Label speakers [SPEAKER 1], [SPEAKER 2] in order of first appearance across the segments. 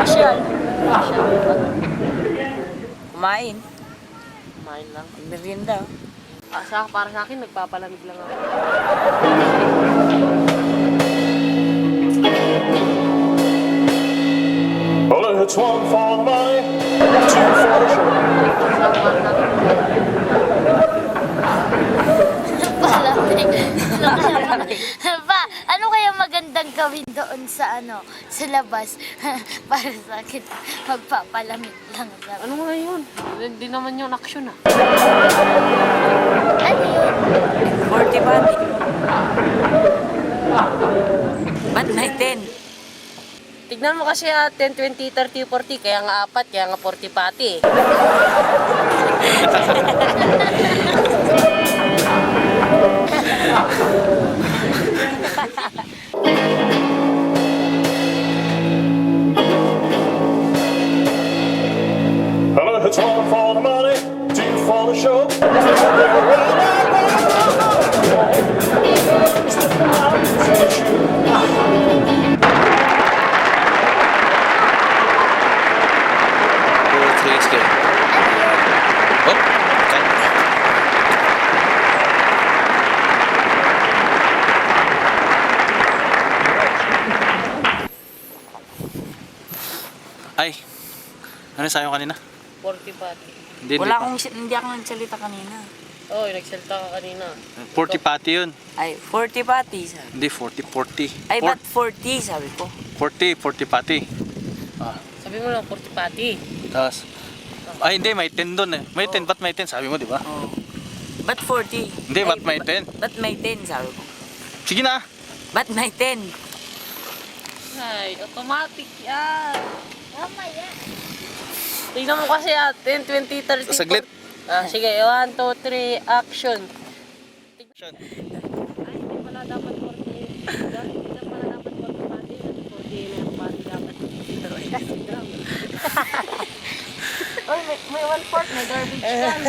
[SPEAKER 1] pumasyal. Kumain.
[SPEAKER 2] Kumain lang.
[SPEAKER 1] Merienda.
[SPEAKER 2] Para sa akin, nagpapalamig lang ako.
[SPEAKER 3] Well, it's one for the money, two for the show.
[SPEAKER 4] Pa, ano kaya magandang gawin doon sa sa labas? Para sa akin, magpapalamig lang.
[SPEAKER 2] Ano nga yun? Hindi naman yun action ah.
[SPEAKER 4] Ano yun?
[SPEAKER 1] 40 pati. Ba't may 10?
[SPEAKER 2] Tignan mo kasi 10, 20, 30, 40. Kaya nga 4, kaya nga 40 pati eh.
[SPEAKER 3] Well, it's one for the money, two for the show.
[SPEAKER 5] Ay, ano sa'yo kanina?
[SPEAKER 2] 40 pati.
[SPEAKER 5] Hindi,
[SPEAKER 1] Hindi ako nagsalita kanina.
[SPEAKER 2] Oo, nagsalita ka kanina.
[SPEAKER 5] 40 pati yun.
[SPEAKER 1] Ay, 40 pati sabi.
[SPEAKER 5] Hindi, 40.
[SPEAKER 1] Ay, ba't 40 sabi ko?
[SPEAKER 5] 40 pati. Ah,
[SPEAKER 2] Sabi mo lang 40 pati.
[SPEAKER 5] tapos, ay hindi, may 10 doon eh. May 10, ba't may 10? Sabi mo, di ba?
[SPEAKER 1] Oh. Ba't 40?
[SPEAKER 5] Hindi,
[SPEAKER 1] Ay,
[SPEAKER 5] ba't may 10?
[SPEAKER 1] Ba't may 10 sabi ko?
[SPEAKER 5] Sige na.
[SPEAKER 1] Ba't may 10?
[SPEAKER 2] Ay, automatic yan.
[SPEAKER 4] Tama yan.
[SPEAKER 2] Tignan mo kasi 10, 20, 30,
[SPEAKER 5] Saglit.
[SPEAKER 2] 40. Sige, 1, 2, 3, action. Ay, hindi pala dapat 40. Hindi na pala dapat 40 pati. 40 na yung pati dapat.
[SPEAKER 4] Oy, may 1/4, may garbage can.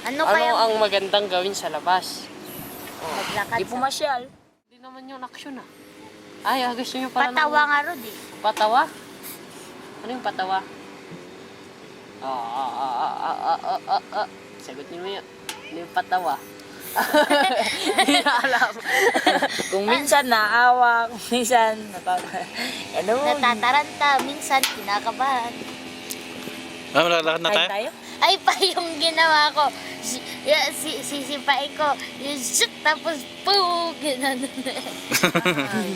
[SPEAKER 4] Ano
[SPEAKER 2] Ano
[SPEAKER 4] kaya
[SPEAKER 2] ang magandang gawin sa labas?
[SPEAKER 4] maglakad
[SPEAKER 1] Hindi pumasyal.
[SPEAKER 2] Hindi naman yung action ah. Ay, gusto nyo pala
[SPEAKER 4] Patawa nga ron eh.
[SPEAKER 2] Patawa? Ano yung patawa? Sagot niyo yun. Ano yung patawa? Hindi na alam.
[SPEAKER 1] Kung minsan naawa, kung minsan
[SPEAKER 4] Natataranta, minsan kinakabahan.
[SPEAKER 5] Malalakad na
[SPEAKER 1] Kain
[SPEAKER 5] tayo?
[SPEAKER 1] tayo?
[SPEAKER 4] Ay pa yung ginawa ko. Sisipain ko. Yung shoot, tapos poo! Gano'n.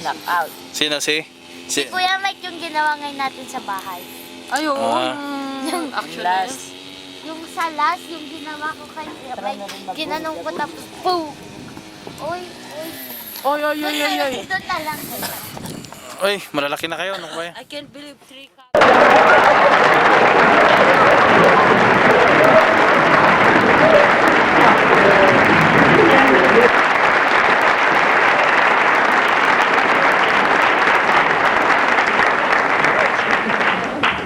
[SPEAKER 1] Knockout.
[SPEAKER 5] Sino si?
[SPEAKER 4] Si Kuya Mike yung ginawa ngayon natin sa bahay.
[SPEAKER 2] Ay, oo.
[SPEAKER 5] Ah.
[SPEAKER 2] Yung action na yun.
[SPEAKER 1] Last.
[SPEAKER 4] Yung sa last, yung ginawa ko kay Kuya Mike, ginanong ko tapos poo! Uy, uy.
[SPEAKER 2] Oy, oy, oy, oy, oy.
[SPEAKER 4] Doon na lang.
[SPEAKER 5] Uy, malalaki na kayo. Ano ba yan?
[SPEAKER 1] I can't believe 3 cups.